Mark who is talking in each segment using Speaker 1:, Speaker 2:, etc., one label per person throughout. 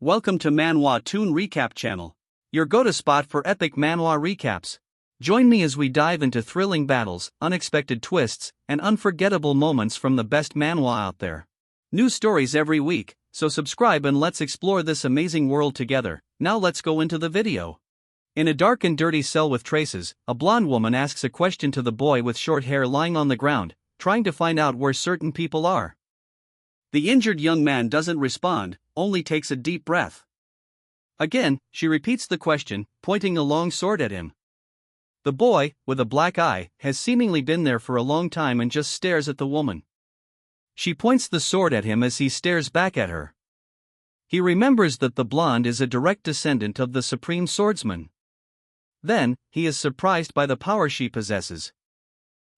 Speaker 1: Welcome to Manhwa Toon Recap channel, your go-to spot for epic manhwa recaps. Join me as we dive into thrilling battles, unexpected twists, and unforgettable moments from the best manhwa out there. New stories every week, so subscribe and let's explore this amazing world together. Now let's go into the video. In a dark and dirty cell with traces, a blonde woman asks a question to the boy with short hair lying on the ground, trying to find out where certain people are. The injured young man doesn't respond, only takes a deep breath. Again, she repeats the question, pointing a long sword at him. The boy, with a black eye, has seemingly been there for a long time and just stares at the woman. She points the sword at him as he stares back at her. He remembers that the blonde is a direct descendant of the supreme swordsman. Then, he is surprised by the power she possesses.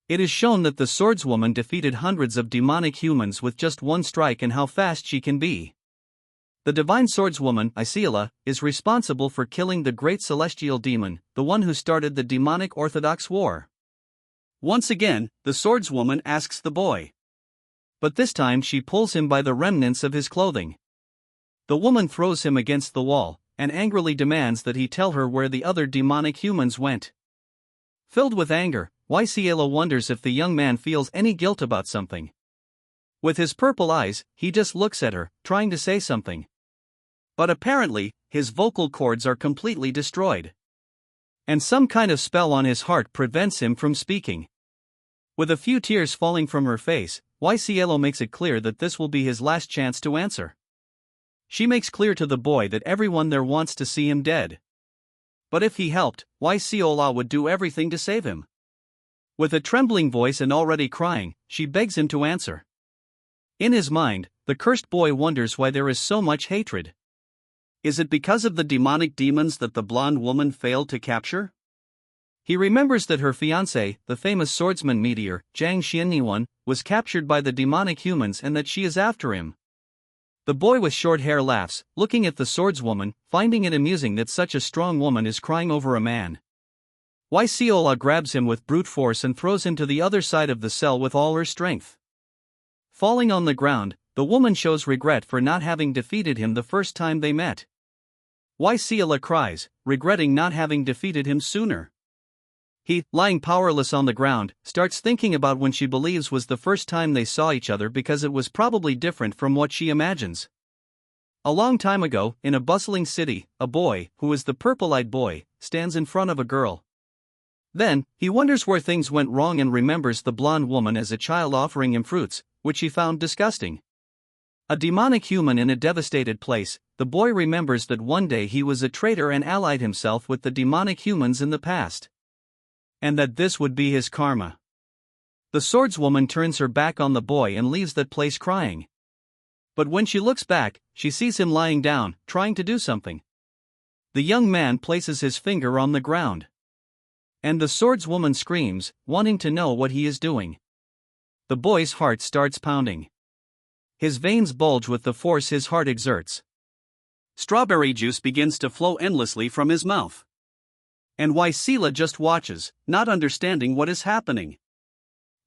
Speaker 1: It is shown that the swordswoman defeated hundreds of demonic humans with just one strike and how fast she can be. The divine swordswoman, Isela, is responsible for killing the great celestial demon, the one who started the demonic Orthodox War. Once again, the swordswoman asks the boy. But this time she pulls him by the remnants of his clothing. The woman throws him against the wall, and angrily demands that he tell her where the other demonic humans went. Filled with anger, Isela wonders if the young man feels any guilt about something. With his purple eyes, he just looks at her, trying to say something. But apparently, his vocal cords are completely destroyed. And some kind of spell on his heart prevents him from speaking. With a few tears falling from her face, Isela makes it clear that this will be his last chance to answer. She makes clear to the boy that everyone there wants to see him dead. But if he helped, Isela would do everything to save him. With a trembling voice and already crying, she begs him to answer. In his mind, the cursed boy wonders why there is so much hatred. Is it because of the demonic demons that the blonde woman failed to capture? He remembers that her fiancé, the famous swordsman meteor, Zhang Xianyuan, was captured by the demonic humans and that she is after him. The boy with short hair laughs, looking at the swordswoman, finding it amusing that such a strong woman is crying over a man. Isela grabs him with brute force and throws him to the other side of the cell with all her strength. Falling on the ground, the woman shows regret for not having defeated him the first time they met. Isela cries, regretting not having defeated him sooner. He, lying powerless on the ground, starts thinking about when she believes was the first time they saw each other because it was probably different from what she imagines. A long time ago, in a bustling city, a boy, who is the purple-eyed boy, stands in front of a girl. Then, he wonders where things went wrong and remembers the blonde woman as a child offering him fruits, which he found disgusting. A demonic human in a devastated place, the boy remembers that one day he was a traitor and allied himself with the demonic humans in the past. And that this would be his karma. The swordswoman turns her back on the boy and leaves that place crying. But when she looks back, she sees him lying down, trying to do something. The young man places his finger on the ground. And the swordswoman screams, wanting to know what he is doing. The boy's heart starts pounding. His veins bulge with the force his heart exerts. Strawberry juice begins to flow endlessly from his mouth. And Isela just watches, not understanding what is happening.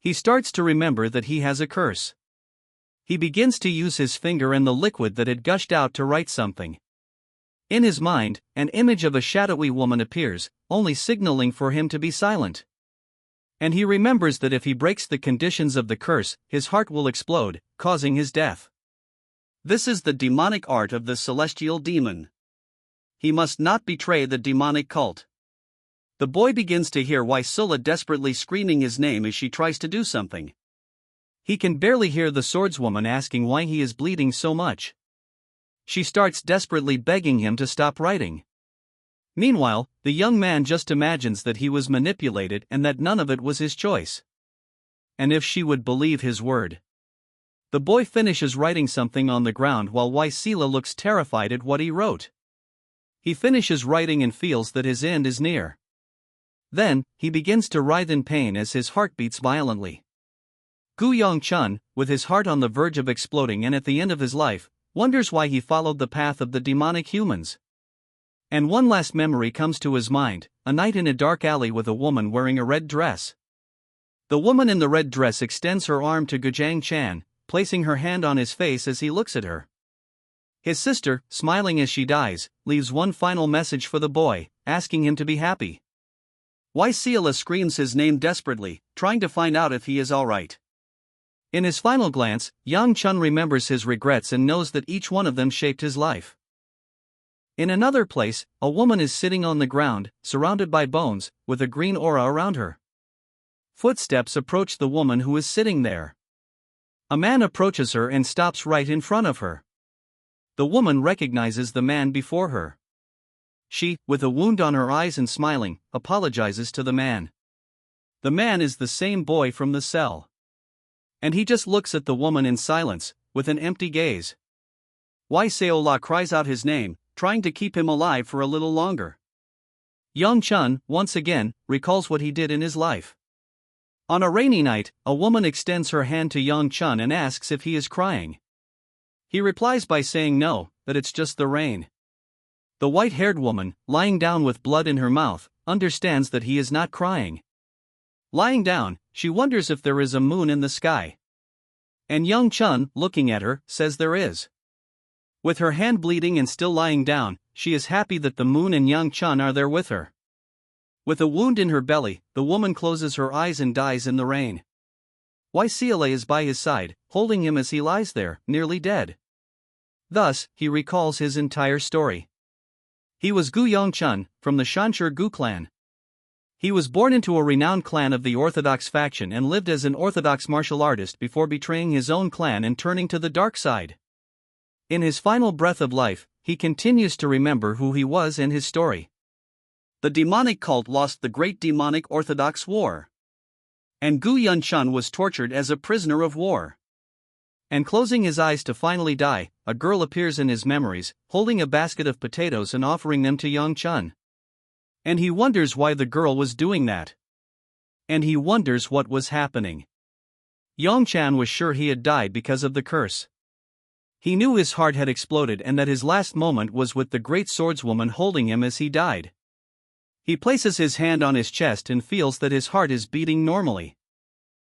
Speaker 1: He starts to remember that he has a curse. He begins to use his finger and the liquid that had gushed out to write something. In his mind, an image of a shadowy woman appears, only signaling for him to be silent. And he remembers that if he breaks the conditions of the curse, his heart will explode, causing his death. This is the demonic art of the celestial demon. He must not betray the demonic cult. The boy begins to hear Isela desperately screaming his name as she tries to do something. He can barely hear the swordswoman asking why he is bleeding so much. She starts desperately begging him to stop writing. Meanwhile, the young man just imagines that he was manipulated and that none of it was his choice. And if she would believe his word. The boy finishes writing something on the ground while Isela looks terrified at what he wrote. He finishes writing and feels that his end is near. Then, he begins to writhe in pain as his heart beats violently. Gu Yongchun, with his heart on the verge of exploding and at the end of his life, wonders why he followed the path of the demonic humans. And one last memory comes to his mind, a night in a dark alley with a woman wearing a red dress. The woman in the red dress extends her arm to Gujang Chan, placing her hand on his face as he looks at her. His sister, smiling as she dies, leaves one final message for the boy, asking him to be happy. Seola screams his name desperately, trying to find out if he is alright. In his final glance, Yang Chun remembers his regrets and knows that each one of them shaped his life. In another place, a woman is sitting on the ground, surrounded by bones, with a green aura around her. Footsteps approach the woman who is sitting there. A man approaches her and stops right in front of her. The woman recognizes the man before her. She, with a wound on her eyes and smiling, apologizes to the man. The man is the same boy from the cell. And he just looks at the woman in silence, with an empty gaze. Seola cries out his name, trying to keep him alive for a little longer. Yang Chun, once again, recalls what he did in his life. On a rainy night, a woman extends her hand to Yang Chun and asks if he is crying. He replies by saying no, that it's just the rain. The white-haired woman, lying down with blood in her mouth, understands that he is not crying. Lying down, she wonders if there is a moon in the sky. And Yang Chun, looking at her, says there is. With her hand bleeding and still lying down, she is happy that the moon and Yang Chun are there with her. With a wound in her belly, the woman closes her eyes and dies in the rain. Seola is by his side, holding him as he lies there, nearly dead. Thus, he recalls his entire story. He was Gu Yongchun, from the Shanshur Gu clan. He was born into a renowned clan of the Orthodox faction and lived as an Orthodox martial artist before betraying his own clan and turning to the dark side. In his final breath of life, he continues to remember who he was and his story. The demonic cult lost the Great Demonic Orthodox War. And Gu Yongchun was tortured as a prisoner of war. And closing his eyes to finally die, a girl appears in his memories, holding a basket of potatoes and offering them to Yang Chun. And he wonders why the girl was doing that. And he wonders what was happening. Yang Chun was sure he had died because of the curse. He knew his heart had exploded and that his last moment was with the great swordswoman holding him as he died. He places his hand on his chest and feels that his heart is beating normally.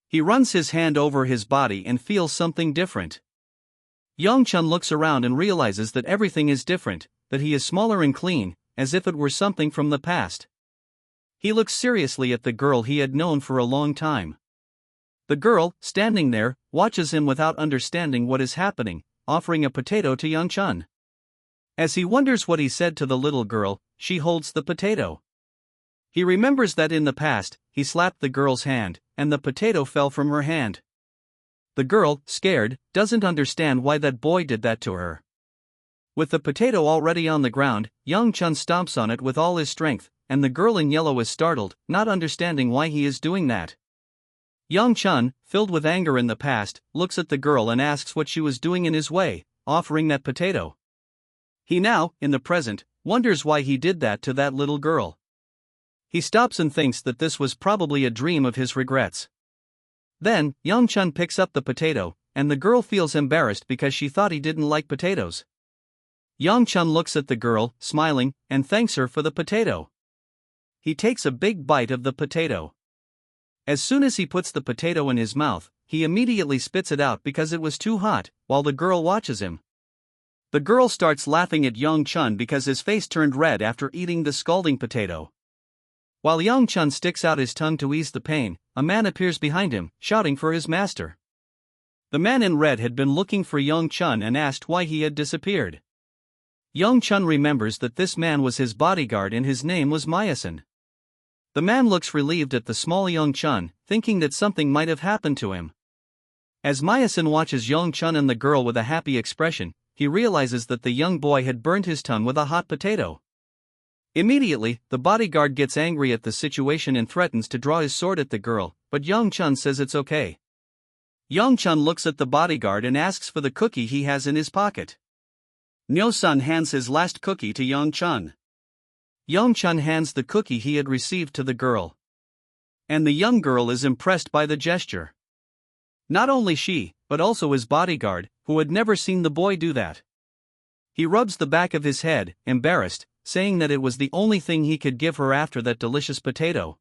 Speaker 1: He runs his hand over his body and feels something different. Yang Chun looks around and realizes that everything is different, that he is smaller and clean, as if it were something from the past. He looks seriously at the girl he had known for a long time. The girl, standing there, watches him without understanding what is happening, offering a potato to Yang Chun. As he wonders what he said to the little girl, she holds the potato. He remembers that in the past, he slapped the girl's hand, and the potato fell from her hand. The girl, scared, doesn't understand why that boy did that to her. With the potato already on the ground, Yang Chun stomps on it with all his strength, and the girl in yellow is startled, not understanding why he is doing that. Yang Chun, filled with anger in the past, looks at the girl and asks what she was doing in his way, offering that potato. He now, in the present, wonders why he did that to that little girl. He stops and thinks that this was probably a dream of his regrets. Then, Yang Chun picks up the potato, and the girl feels embarrassed because she thought he didn't like potatoes. Yang Chun looks at the girl, smiling, and thanks her for the potato. He takes a big bite of the potato. As soon as he puts the potato in his mouth, he immediately spits it out because it was too hot, while the girl watches him. The girl starts laughing at Yang Chun because his face turned red after eating the scalding potato. While Yang Chun sticks out his tongue to ease the pain, a man appears behind him, shouting for his master. The man in red had been looking for Yang Chun and asked why he had disappeared. Yang Chun remembers that this man was his bodyguard and his name was Myasin. The man looks relieved at the small Yang Chun, thinking that something might have happened to him. As Myasin watches Yang Chun and the girl with a happy expression, he realizes that the young boy had burned his tongue with a hot potato. Immediately, the bodyguard gets angry at the situation and threatens to draw his sword at the girl, but Yang Chun says it's okay. Yang Chun looks at the bodyguard and asks for the cookie he has in his pocket. Nyo-sun hands his last cookie to Yang Chun. Yang Chun hands the cookie he had received to the girl. And the young girl is impressed by the gesture. Not only she, but also his bodyguard, who had never seen the boy do that. He rubs the back of his head, embarrassed, saying that it was the only thing he could give her after that delicious potato.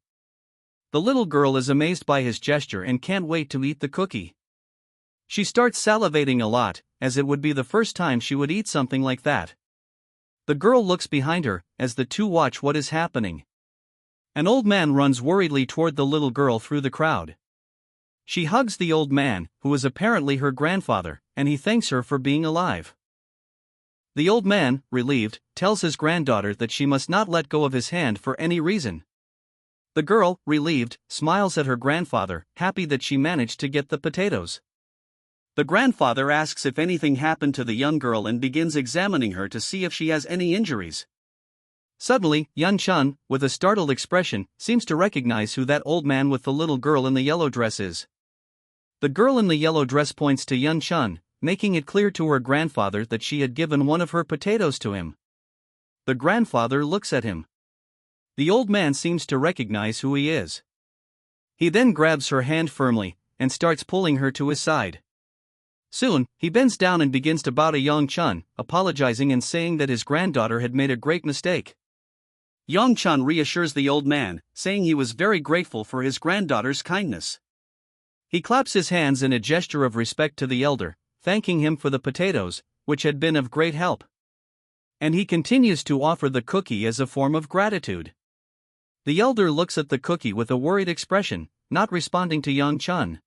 Speaker 1: The little girl is amazed by his gesture and can't wait to eat the cookie. She starts salivating a lot, as it would be the first time she would eat something like that. The girl looks behind her, as the two watch what is happening. An old man runs worriedly toward the little girl through the crowd. She hugs the old man, who is apparently her grandfather, and he thanks her for being alive. The old man, relieved, tells his granddaughter that she must not let go of his hand for any reason. The girl, relieved, smiles at her grandfather, happy that she managed to get the potatoes. The grandfather asks if anything happened to the young girl and begins examining her to see if she has any injuries. Suddenly, Yun Chun, with a startled expression, seems to recognize who that old man with the little girl in the yellow dress is. The girl in the yellow dress points to Yun Chun, making it clear to her grandfather that she had given one of her potatoes to him. The grandfather looks at him. The old man seems to recognize who he is. He then grabs her hand firmly and starts pulling her to his side. Soon, he bends down and begins to bow to Yang Chun, apologizing and saying that his granddaughter had made a great mistake. Yang Chun reassures the old man, saying he was very grateful for his granddaughter's kindness. He claps his hands in a gesture of respect to the elder, thanking him for the potatoes, which had been of great help. And he continues to offer the cookie as a form of gratitude. The elder looks at the cookie with a worried expression, not responding to Yang Chun.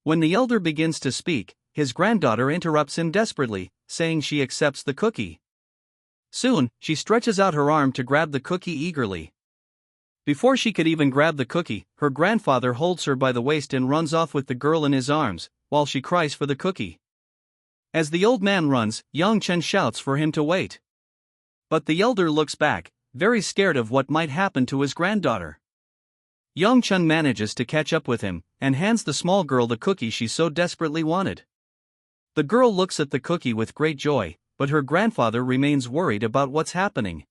Speaker 1: When the elder begins to speak, his granddaughter interrupts him desperately, saying she accepts the cookie. Soon, she stretches out her arm to grab the cookie eagerly. Before she could even grab the cookie, her grandfather holds her by the waist and runs off with the girl in his arms, while she cries for the cookie. As the old man runs, Yang Chen shouts for him to wait. But the elder looks back, very scared of what might happen to his granddaughter. Yang Chen manages to catch up with him, and hands the small girl the cookie she so desperately wanted. The girl looks at the cookie with great joy, but her grandfather remains worried about what's happening.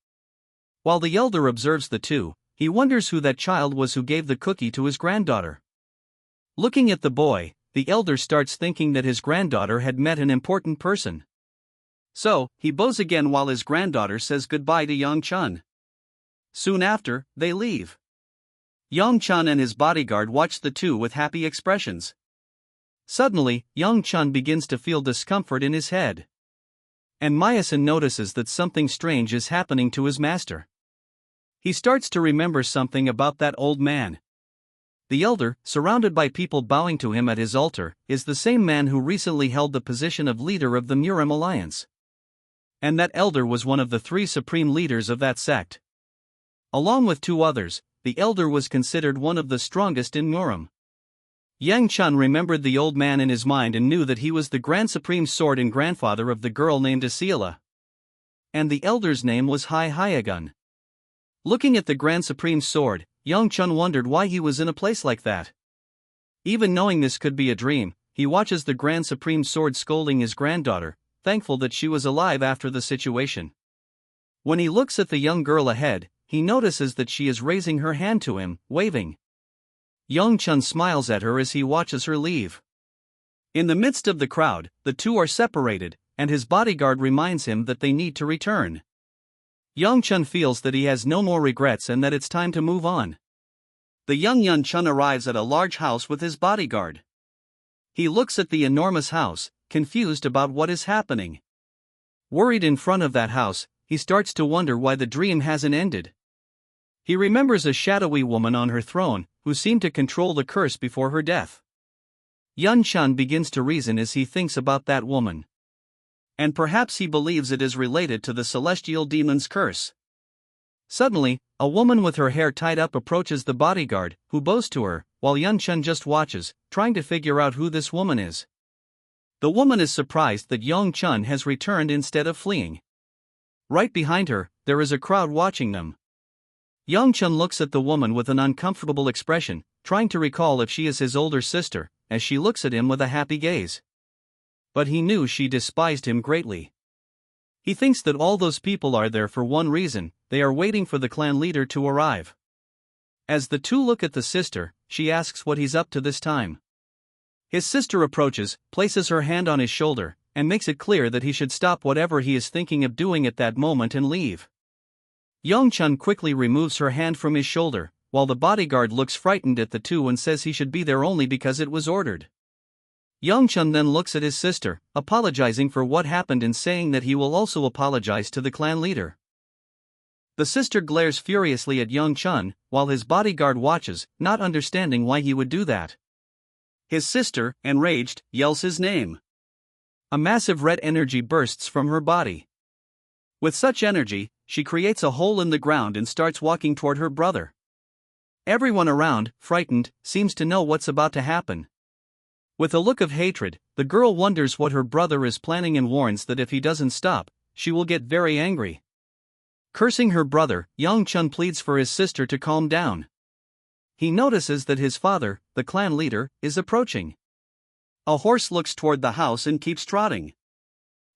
Speaker 1: While the elder observes the two, he wonders who that child was who gave the cookie to his granddaughter. Looking at the boy, the elder starts thinking that his granddaughter had met an important person. So, he bows again while his granddaughter says goodbye to Yang Chun. Soon after, they leave. Yang Chun and his bodyguard watch the two with happy expressions. Suddenly, Yang Chun begins to feel discomfort in his head. And Myasin notices that something strange is happening to his master. He starts to remember something about that old man. The elder, surrounded by people bowing to him at his altar, is the same man who recently held the position of leader of the Murim Alliance. And that elder was one of the 3 supreme leaders of that sect. Along with 2 others, the elder was considered one of the strongest in Murim. Yang Chun remembered the old man in his mind and knew that he was the Grand Supreme Sword and grandfather of the girl named Asiela. And the elder's name was Hai Hyagun. Looking at the Grand Supreme Sword, Yang Chun wondered why he was in a place like that. Even knowing this could be a dream, he watches the Grand Supreme Sword scolding his granddaughter, thankful that she was alive after the situation. When he looks at the young girl ahead, he notices that she is raising her hand to him, waving. Yang Chun smiles at her as he watches her leave. In the midst of the crowd, the two are separated, and his bodyguard reminds him that they need to return. Yang Chun feels that he has no more regrets and that it's time to move on. The young Yun Chun arrives at a large house with his bodyguard. He looks at the enormous house, confused about what is happening. Worried in front of that house, he starts to wonder why the dream hasn't ended. He remembers a shadowy woman on her throne, who seemed to control the curse before her death. Yun Chun begins to reason as he thinks about that woman. And perhaps he believes it is related to the celestial demon's curse. Suddenly, a woman with her hair tied up approaches the bodyguard, who bows to her, while Yun Chun just watches, trying to figure out who this woman is. The woman is surprised that Yang Chun has returned instead of fleeing. Right behind her, there is a crowd watching them. Yang Chun looks at the woman with an uncomfortable expression, trying to recall if she is his older sister, as she looks at him with a happy gaze. But he knew she despised him greatly. He thinks that all those people are there for one reason: they are waiting for the clan leader to arrive. As the two look at the sister, she asks what he's up to this time. His sister approaches, places her hand on his shoulder, and makes it clear that he should stop whatever he is thinking of doing at that moment and leave. Yang Chun quickly removes her hand from his shoulder, while the bodyguard looks frightened at the two and says he should be there only because it was ordered. Young Chun then looks at his sister, apologizing for what happened and saying that he will also apologize to the clan leader. The sister glares furiously at Young Chun, while his bodyguard watches, not understanding why he would do that. His sister, enraged, yells his name. A massive red energy bursts from her body. With such energy, she creates a hole in the ground and starts walking toward her brother. Everyone around, frightened, seems to know what's about to happen. With a look of hatred, the girl wonders what her brother is planning and warns that if he doesn't stop, she will get very angry. Cursing her brother, Young Chun pleads for his sister to calm down. He notices that his father, the clan leader, is approaching. A horse looks toward the house and keeps trotting.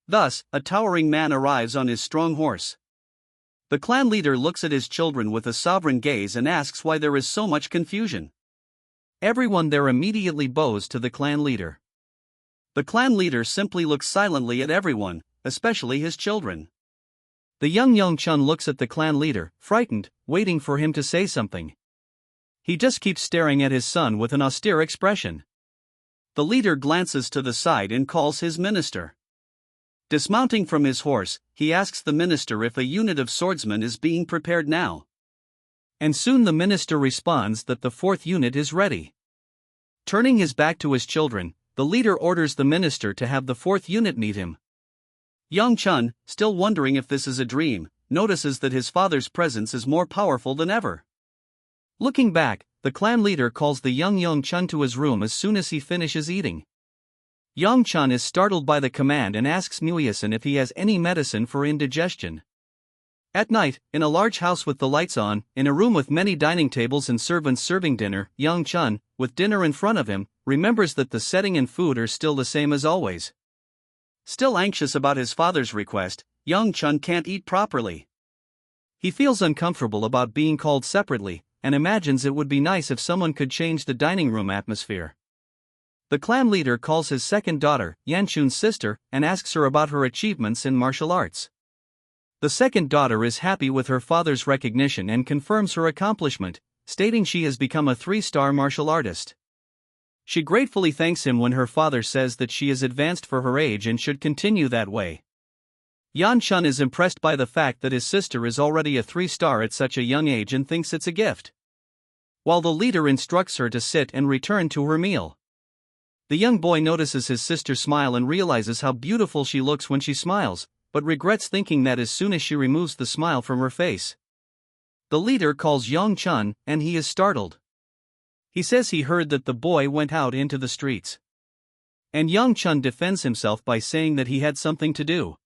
Speaker 1: Thus, a towering man arrives on his strong horse. The clan leader looks at his children with a sovereign gaze and asks why there is so much confusion. Everyone there immediately bows to the clan leader. The clan leader simply looks silently at everyone, especially his children. The young Chun looks at the clan leader, frightened, waiting for him to say something. He just keeps staring at his son with an austere expression. The leader glances to the side and calls his minister. Dismounting from his horse, he asks the minister if a unit of swordsmen is being prepared now. And soon the minister responds that the 4th unit is ready. Turning his back to his children, the leader orders the minister to have the 4th unit meet him. Young Chun, still wondering if this is a dream, notices that his father's presence is more powerful than ever. Looking back, the clan leader calls the young Chun to his room as soon as he finishes eating. Young Chun is startled by the command and asks Muyasan if he has any medicine for indigestion. At night, in a large house with the lights on, in a room with many dining tables and servants serving dinner, Young Chun, with dinner in front of him, remembers that the setting and food are still the same as always. Still anxious about his father's request, Young Chun can't eat properly. He feels uncomfortable about being called separately, and imagines it would be nice if someone could change the dining room atmosphere. The clan leader calls his second daughter, Yanchun's sister, and asks her about her achievements in martial arts. The second daughter is happy with her father's recognition and confirms her accomplishment, stating she has become a 3-star martial artist. She gratefully thanks him when her father says that she is advanced for her age and should continue that way. Yan Chun is impressed by the fact that his sister is already a 3-star at such a young age and thinks it's a gift. While the leader instructs her to sit and return to her meal. The young boy notices his sister smile and realizes how beautiful she looks when she smiles, but regrets thinking that as soon as she removes the smile from her face. The leader calls Young Chun, and he is startled. He says he heard that the boy went out into the streets. And Young Chun defends himself by saying that he had something to do.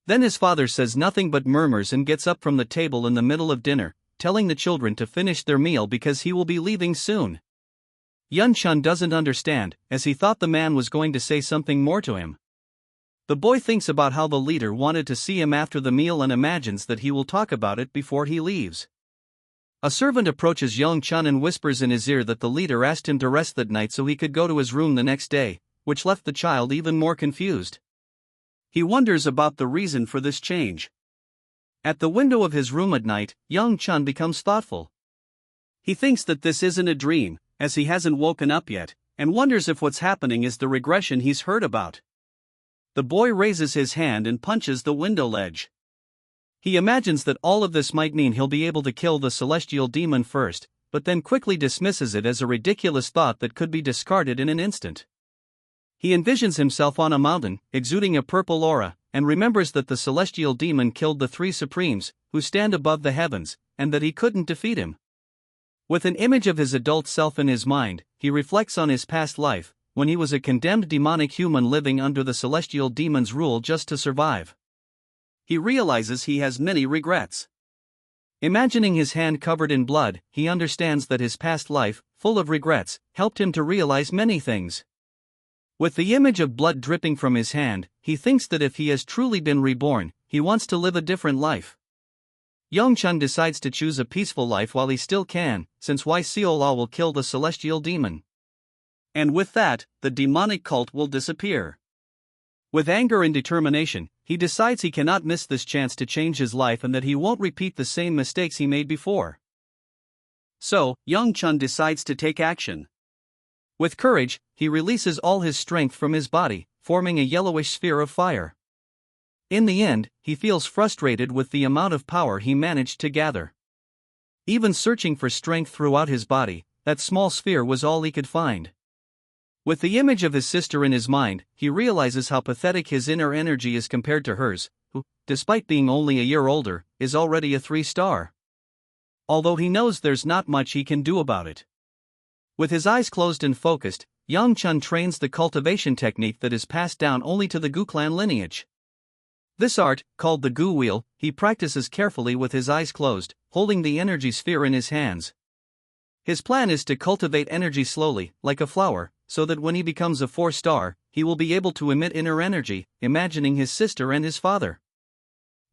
Speaker 1: Then his father says nothing but murmurs and gets up from the table in the middle of dinner, telling the children to finish their meal because he will be leaving soon. Young Chun doesn't understand, as he thought the man was going to say something more to him. The boy thinks about how the leader wanted to see him after the meal and imagines that he will talk about it before he leaves. A servant approaches Young Chun and whispers in his ear that the leader asked him to rest that night so he could go to his room the next day, which left the child even more confused. He wonders about the reason for this change. At the window of his room at night, Young Chun becomes thoughtful. He thinks that this isn't a dream, as he hasn't woken up yet, and wonders if what's happening is the regression he's heard about. The boy raises his hand and punches the window ledge. He imagines that all of this might mean he'll be able to kill the celestial demon first, but then quickly dismisses it as a ridiculous thought that could be discarded in an instant. He envisions himself on a mountain, exuding a purple aura, and remembers that the celestial demon killed the 3 supremes, who stand above the heavens, and that he couldn't defeat him. With an image of his adult self in his mind, he reflects on his past life, when he was a condemned demonic human living under the celestial demon's rule just to survive. He realizes he has many regrets. Imagining his hand covered in blood, he understands that his past life, full of regrets, helped him to realize many things. With the image of blood dripping from his hand, he thinks that if he has truly been reborn, he wants to live a different life. Young Chun decides to choose a peaceful life while he still can, since Yseola will kill the celestial demon. And with that, the demonic cult will disappear. With anger and determination, he decides he cannot miss this chance to change his life and that he won't repeat the same mistakes he made before. So, Young Chun decides to take action. With courage, he releases all his strength from his body, forming a yellowish sphere of fire. In the end, he feels frustrated with the amount of power he managed to gather. Even searching for strength throughout his body, that small sphere was all he could find. With the image of his sister in his mind, he realizes how pathetic his inner energy is compared to hers, who, despite being only a year older, is already a 3-star. Although he knows there's not much he can do about it. With his eyes closed and focused, Yang Chun trains the cultivation technique that is passed down only to the Gu clan lineage. This art, called the Gu wheel, he practices carefully with his eyes closed, holding the energy sphere in his hands. His plan is to cultivate energy slowly, like a flower, so that when he becomes a 4-star, he will be able to emit inner energy, imagining his sister and his father.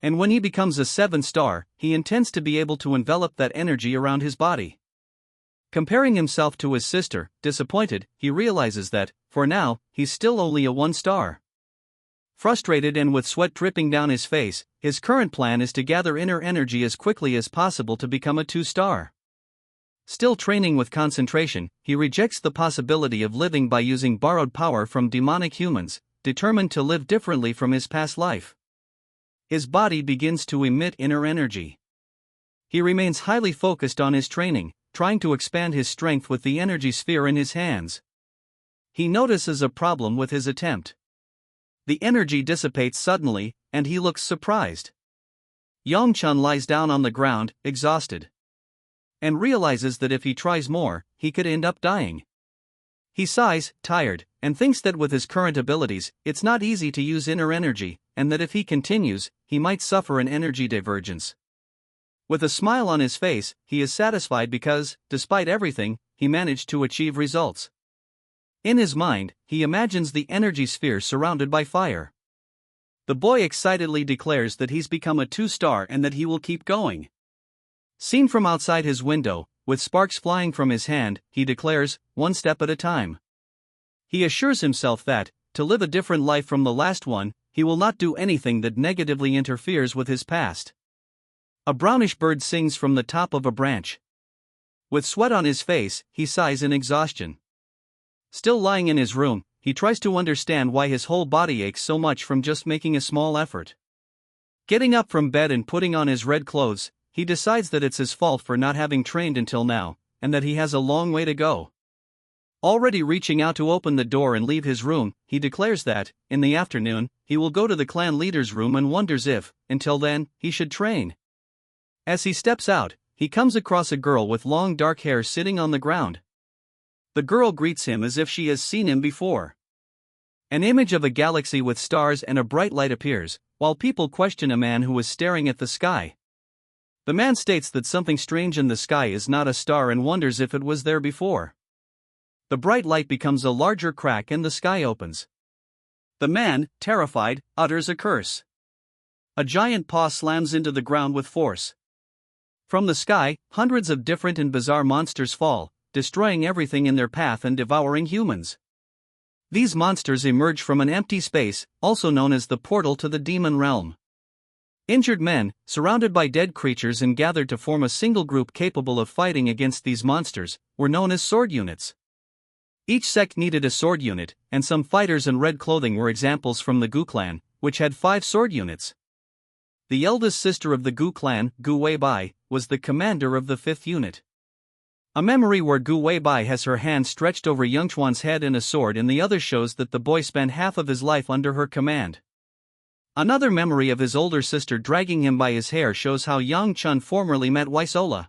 Speaker 1: And when he becomes a 7-star, he intends to be able to envelop that energy around his body. Comparing himself to his sister, disappointed, he realizes that, for now, he's still only a 1-star. Frustrated and with sweat dripping down his face, his current plan is to gather inner energy as quickly as possible to become a 2-star. Still training with concentration, he rejects the possibility of living by using borrowed power from demonic humans, determined to live differently from his past life. His body begins to emit inner energy. He remains highly focused on his training, trying to expand his strength with the energy sphere in his hands. He notices a problem with his attempt. The energy dissipates suddenly, and he looks surprised. Yang Chun lies down on the ground, exhausted. And realizes that if he tries more, he could end up dying. He sighs, tired, and thinks that with his current abilities, it's not easy to use inner energy, and that if he continues, he might suffer an energy divergence. With a smile on his face, he is satisfied because, despite everything, he managed to achieve results. In his mind, he imagines the energy sphere surrounded by fire. The boy excitedly declares that he's become a 2-star and that he will keep going. Seen from outside his window, with sparks flying from his hand, he declares, 1 step at a time. He assures himself that, to live a different life from the last one, he will not do anything that negatively interferes with his past. A brownish bird sings from the top of a branch. With sweat on his face, he sighs in exhaustion. Still lying in his room, he tries to understand why his whole body aches so much from just making a small effort. Getting up from bed and putting on his red clothes, he decides that it's his fault for not having trained until now, and that he has a long way to go. Already reaching out to open the door and leave his room, he declares that, in the afternoon, he will go to the clan leader's room and wonders if, until then, he should train. As he steps out, he comes across a girl with long dark hair sitting on the ground. The girl greets him as if she has seen him before. An image of a galaxy with stars and a bright light appears, while people question a man who is staring at the sky. The man states that something strange in the sky is not a star and wonders if it was there before. The bright light becomes a larger crack and the sky opens. The man, terrified, utters a curse. A giant paw slams into the ground with force. From the sky, hundreds of different and bizarre monsters fall, destroying everything in their path and devouring humans. These monsters emerge from an empty space, also known as the portal to the demon realm. Injured men, surrounded by dead creatures and gathered to form a single group capable of fighting against these monsters, were known as sword units. Each sect needed a sword unit, and some fighters in red clothing were examples from the Gu clan, which had 5 sword units. The eldest sister of the Gu clan, Gu Weibai, was the commander of the 5th unit. A memory where Gu Weibai has her hand stretched over Yangchuan's head and a sword in the other shows that the boy spent half of his life under her command. Another memory of his older sister dragging him by his hair shows how Yang Chun formerly met Waisola.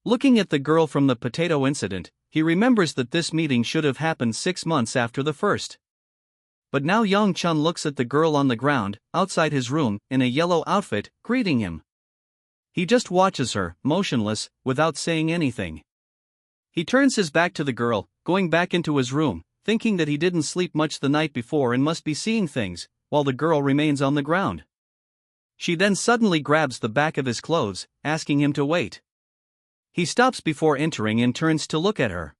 Speaker 1: Looking at the girl from the potato incident, he remembers that this meeting should have happened 6 months after the first. But now Yang Chun looks at the girl on the ground, outside his room, in a yellow outfit, greeting him. He just watches her, motionless, without saying anything. He turns his back to the girl, going back into his room, thinking that he didn't sleep much the night before and must be seeing things, while the girl remains on the ground. She then suddenly grabs the back of his clothes, asking him to wait. He stops before entering and turns to look at her.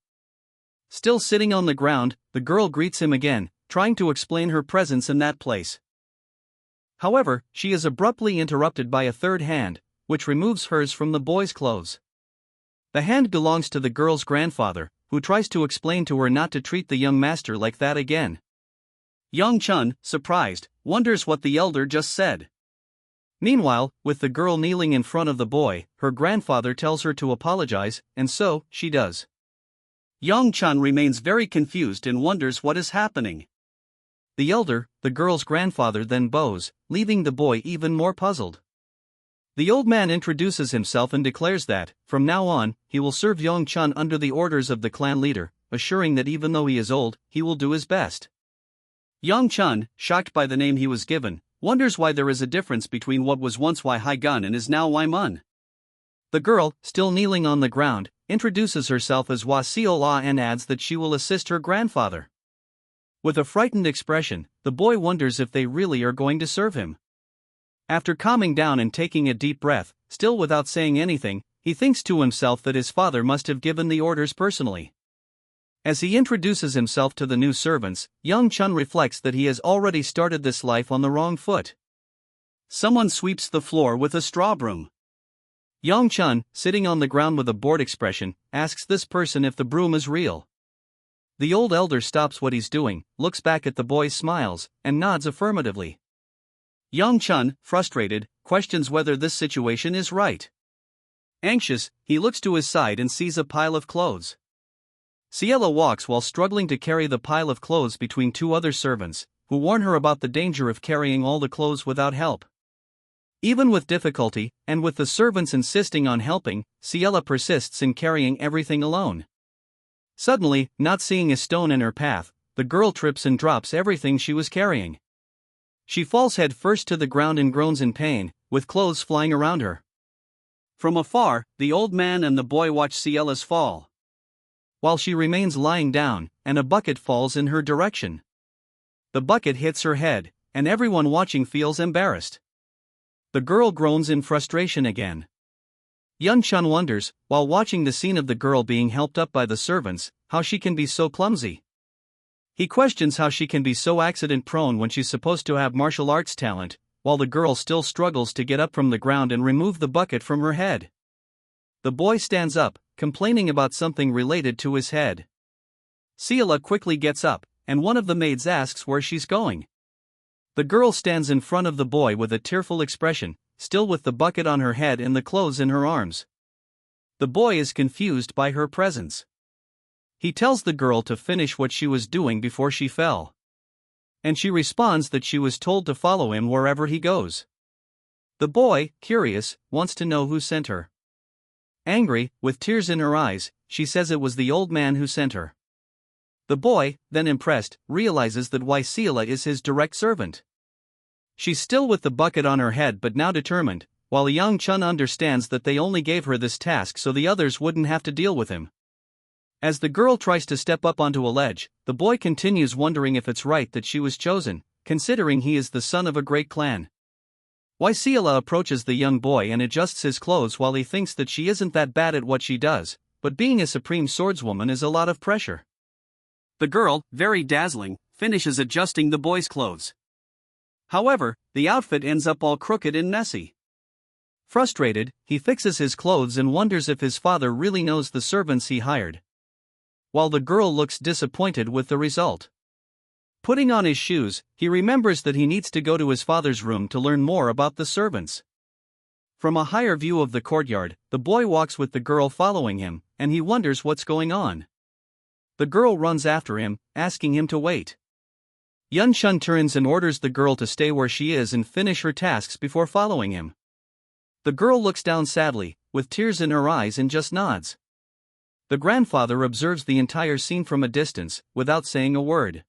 Speaker 1: Still sitting on the ground, the girl greets him again, trying to explain her presence in that place. However, she is abruptly interrupted by a third hand, which removes hers from the boy's clothes. The hand belongs to the girl's grandfather, who tries to explain to her not to treat the young master like that again. Young Chun, surprised, wonders what the elder just said. Meanwhile, with the girl kneeling in front of the boy, her grandfather tells her to apologize, and so, she does. Young Chun remains very confused and wonders what is happening. The elder, the girl's grandfather, then bows, leaving the boy even more puzzled. The old man introduces himself and declares that, from now on, he will serve Young Chun under the orders of the clan leader, assuring that even though he is old, he will do his best. Young Chun, shocked by the name he was given, wonders why there is a difference between what was once Wai Hai Gun and is now Wai Mun. The girl, still kneeling on the ground, introduces herself as Wa Seo La and adds that she will assist her grandfather. With a frightened expression, the boy wonders if they really are going to serve him. After calming down and taking a deep breath, still without saying anything, he thinks to himself that his father must have given the orders personally. As he introduces himself to the new servants, Young Chun reflects that he has already started this life on the wrong foot. Someone sweeps the floor with a straw broom. Young Chun, sitting on the ground with a bored expression, asks this person if the broom is real. The old elder stops what he's doing, looks back at the boy, smiles, and nods affirmatively. Young Chun, frustrated, questions whether this situation is right. Anxious, he looks to his side and sees a pile of clothes. Ciela walks while struggling to carry the pile of clothes between two other servants, who warn her about the danger of carrying all the clothes without help. Even with difficulty, and with the servants insisting on helping, Ciela persists in carrying everything alone. Suddenly, not seeing a stone in her path, the girl trips and drops everything she was carrying. She falls head first to the ground and groans in pain, with clothes flying around her. From afar, the old man and the boy watch Ciela's fall. While she remains lying down, and a bucket falls in her direction. The bucket hits her head, and everyone watching feels embarrassed. The girl groans in frustration again. Young Chun wonders, while watching the scene of the girl being helped up by the servants, how she can be so clumsy. He questions how she can be so accident-prone when she's supposed to have martial arts talent, while the girl still struggles to get up from the ground and remove the bucket from her head. The boy stands up, complaining about something related to his head. Ciela quickly gets up, and one of the maids asks where she's going. The girl stands in front of the boy with a tearful expression, still with the bucket on her head and the clothes in her arms. The boy is confused by her presence. He tells the girl to finish what she was doing before she fell. And she responds that she was told to follow him wherever he goes. The boy, curious, wants to know who sent her. Angry, with tears in her eyes, she says it was the old man who sent her. The boy, then impressed, realizes that Ciela is his direct servant. She's still with the bucket on her head but now determined, while Young Chun understands that they only gave her this task so the others wouldn't have to deal with him. As the girl tries to step up onto a ledge, the boy continues wondering if it's right that she was chosen, considering he is the son of a great clan. Ciela approaches the young boy and adjusts his clothes while he thinks that she isn't that bad at what she does, but being a supreme swordswoman is a lot of pressure. The girl, very dazzling, finishes adjusting the boy's clothes. However, the outfit ends up all crooked and messy. Frustrated, he fixes his clothes and wonders if his father really knows the servants he hired. While the girl looks disappointed with the result. Putting on his shoes, he remembers that he needs to go to his father's room to learn more about the servants. From a higher view of the courtyard, the boy walks with the girl following him, and he wonders what's going on. The girl runs after him, asking him to wait. Yun Chun turns and orders the girl to stay where she is and finish her tasks before following him. The girl looks down sadly, with tears in her eyes, and just nods. The grandfather observes the entire scene from a distance, without saying a word.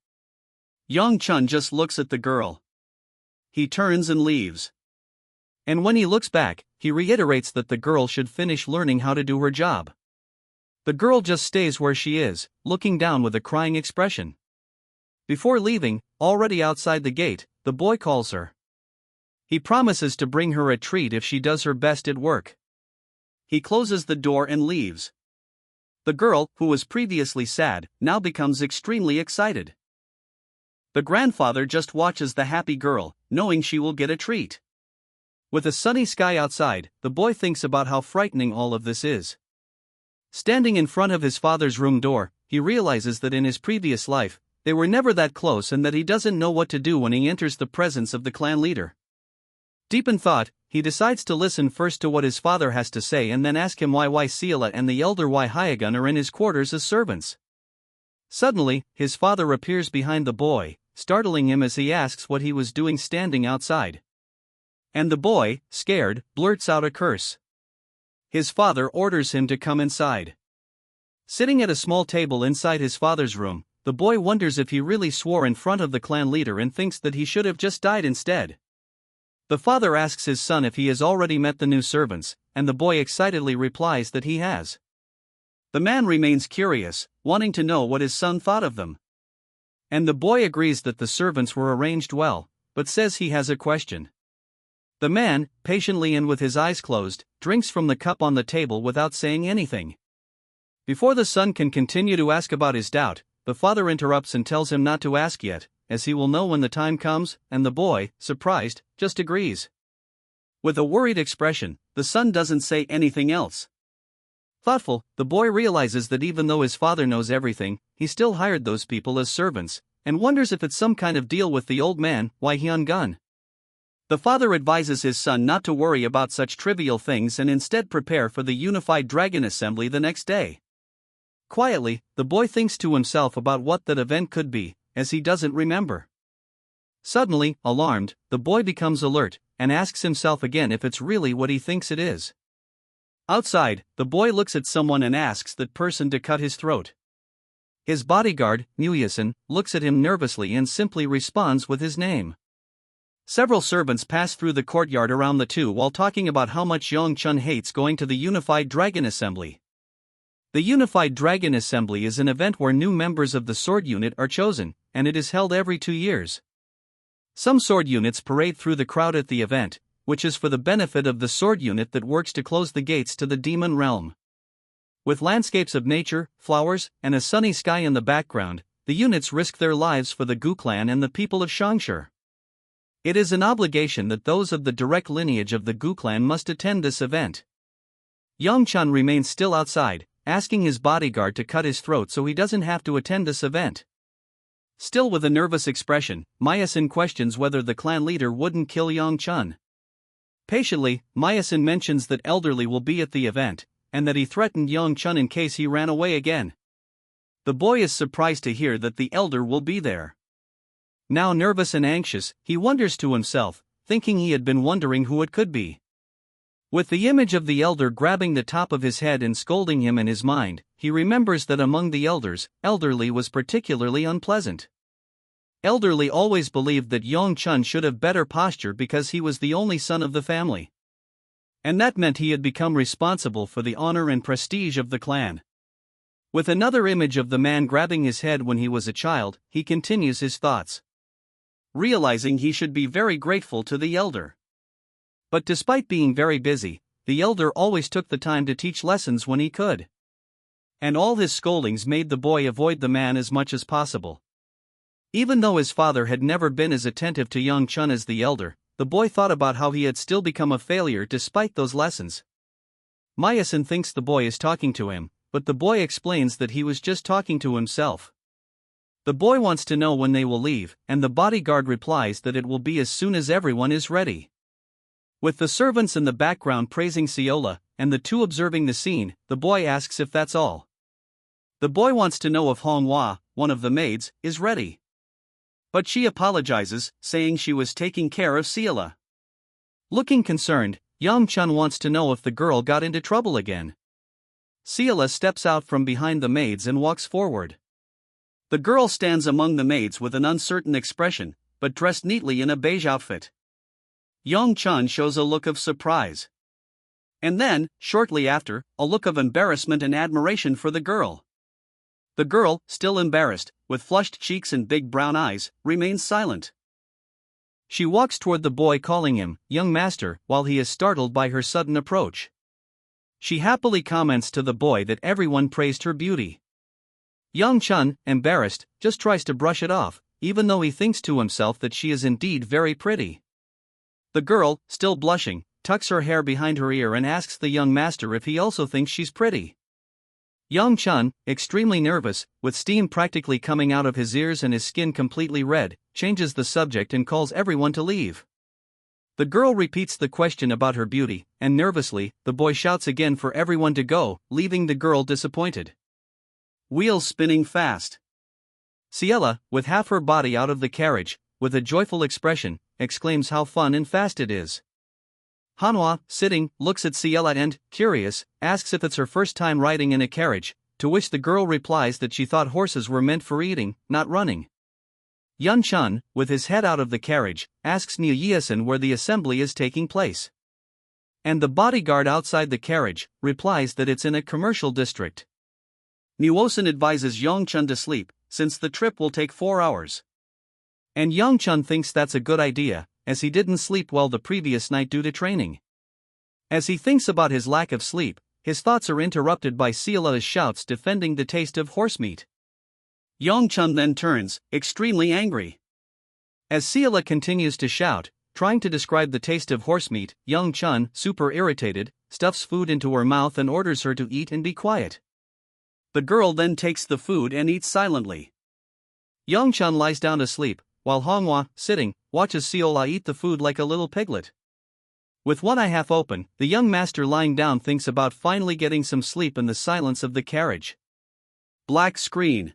Speaker 1: Young Chun just looks at the girl. He turns and leaves. And when he looks back, he reiterates that the girl should finish learning how to do her job. The girl just stays where she is, looking down with a crying expression. Before leaving, already outside the gate, the boy calls her. He promises to bring her a treat if she does her best at work. He closes the door and leaves. The girl, who was previously sad, now becomes extremely excited. The grandfather just watches the happy girl, knowing she will get a treat. With a sunny sky outside, the boy thinks about how frightening all of this is. Standing in front of his father's room door, he realizes that in his previous life, they were never that close and that he doesn't know what to do when he enters the presence of the clan leader. Deep in thought, he decides to listen first to what his father has to say and then ask him why Ciela and the elder Hyagun are in his quarters as servants. Suddenly, his father appears behind the boy, startling him as he asks what he was doing standing outside. And the boy, scared, blurts out a curse. His father orders him to come inside. Sitting at a small table inside his father's room, the boy wonders if he really swore in front of the clan leader and thinks that he should have just died instead. The father asks his son if he has already met the new servants, and the boy excitedly replies that he has. The man remains curious, wanting to know what his son thought of them. And the boy agrees that the servants were arranged well, but says he has a question. The man, patiently and with his eyes closed, drinks from the cup on the table without saying anything. Before the son can continue to ask about his doubt, the father interrupts and tells him not to ask yet, as he will know when the time comes, and the boy, surprised, just agrees. With a worried expression, the son doesn't say anything else. Thoughtful, the boy realizes that even though his father knows everything, he still hired those people as servants, and wonders if it's some kind of deal with the old man, Hyagun. The father advises his son not to worry about such trivial things and instead prepare for the unified dragon assembly the next day. Quietly, the boy thinks to himself about what that event could be, as he doesn't remember. Suddenly, alarmed, the boy becomes alert, and asks himself again if it's really what he thinks it is. Outside, the boy looks at someone and asks that person to cut his throat. His bodyguard, Nguyeson, looks at him nervously and simply responds with his name. Several servants pass through the courtyard around the two while talking about how much Yongchun hates going to the Unified Dragon Assembly. The Unified Dragon Assembly is an event where new members of the sword unit are chosen, and it is held every 2 years. Some sword units parade through the crowd at the event, which is for the benefit of the sword unit that works to close the gates to the demon realm. With landscapes of nature, flowers, and a sunny sky in the background, the units risk their lives for the Gu clan and the people of Shangshur. It is an obligation that those of the direct lineage of the Gu clan must attend this event. Yongchun remains still outside, asking his bodyguard to cut his throat so he doesn't have to attend this event. Still with a nervous expression, Myasin questions whether the clan leader wouldn't kill Yongchun. Patiently, Myasin mentions that Elderly will be at the event, and that he threatened Yongchun in case he ran away again. The boy is surprised to hear that the elder will be there. Now nervous and anxious, he wonders to himself, thinking he had been wondering who it could be. With the image of the elder grabbing the top of his head and scolding him in his mind, he remembers that among the elders, Elderly was particularly unpleasant. Elderly always believed that Yongchun should have better posture because he was the only son of the family. And that meant he had become responsible for the honor and prestige of the clan. With another image of the man grabbing his head when he was a child, he continues his thoughts. Realizing he should be very grateful to the elder. But despite being very busy, the elder always took the time to teach lessons when he could. And all his scoldings made the boy avoid the man as much as possible. Even though his father had never been as attentive to Yongchun as the elder, the boy thought about how he had still become a failure despite those lessons. Myasin thinks the boy is talking to him, but the boy explains that he was just talking to himself. The boy wants to know when they will leave, and the bodyguard replies that it will be as soon as everyone is ready. With the servants in the background praising Ciela, and the two observing the scene, the boy asks if that's all. The boy wants to know if Manhwa, one of the maids, is ready. But she apologizes, saying she was taking care of Ciela. Looking concerned, Yongchun wants to know if the girl got into trouble again. Ciela steps out from behind the maids and walks forward. The girl stands among the maids with an uncertain expression, but dressed neatly in a beige outfit. Yongchun shows a look of surprise. And then, shortly after, a look of embarrassment and admiration for the girl. The girl, still embarrassed, with flushed cheeks and big brown eyes, remains silent. She walks toward the boy calling him, "Young master," while he is startled by her sudden approach. She happily comments to the boy that everyone praised her beauty. Yongchun, embarrassed, just tries to brush it off, even though he thinks to himself that she is indeed very pretty. The girl, still blushing, tucks her hair behind her ear and asks the young master if he also thinks she's pretty. Young Chun, extremely nervous, with steam practically coming out of his ears and his skin completely red, changes the subject and calls everyone to leave. The girl repeats the question about her beauty, and nervously, the boy shouts again for everyone to go, leaving the girl disappointed. Wheels spinning fast. Ciela, with half her body out of the carriage, with a joyful expression, exclaims how fun and fast it is. Hanhwa, sitting, looks at Ciela and, curious, asks if it's her first time riding in a carriage, to which the girl replies that she thought horses were meant for eating, not running. Yun Chun, with his head out of the carriage, asks Nia Yeasan where the assembly is taking place. And the bodyguard outside the carriage replies that it's in a commercial district. Nuosan advises Young Chun to sleep, since the trip will take 4 hours. And Young Chun thinks that's a good idea, as he didn't sleep well the previous night due to training. As he thinks about his lack of sleep, his thoughts are interrupted by Ciela's shouts defending the taste of horse meat. Young Chun then turns, extremely angry. As Ciela continues to shout, trying to describe the taste of horse meat, Young Chun, super irritated, stuffs food into her mouth and orders her to eat and be quiet. The girl then takes the food and eats silently. Young Chun lies down to sleep, while Hanhwa, sitting, watches Ciela eat the food like a little piglet. With one eye half open, the young master lying down thinks about finally getting some sleep in the silence of the carriage. Black screen.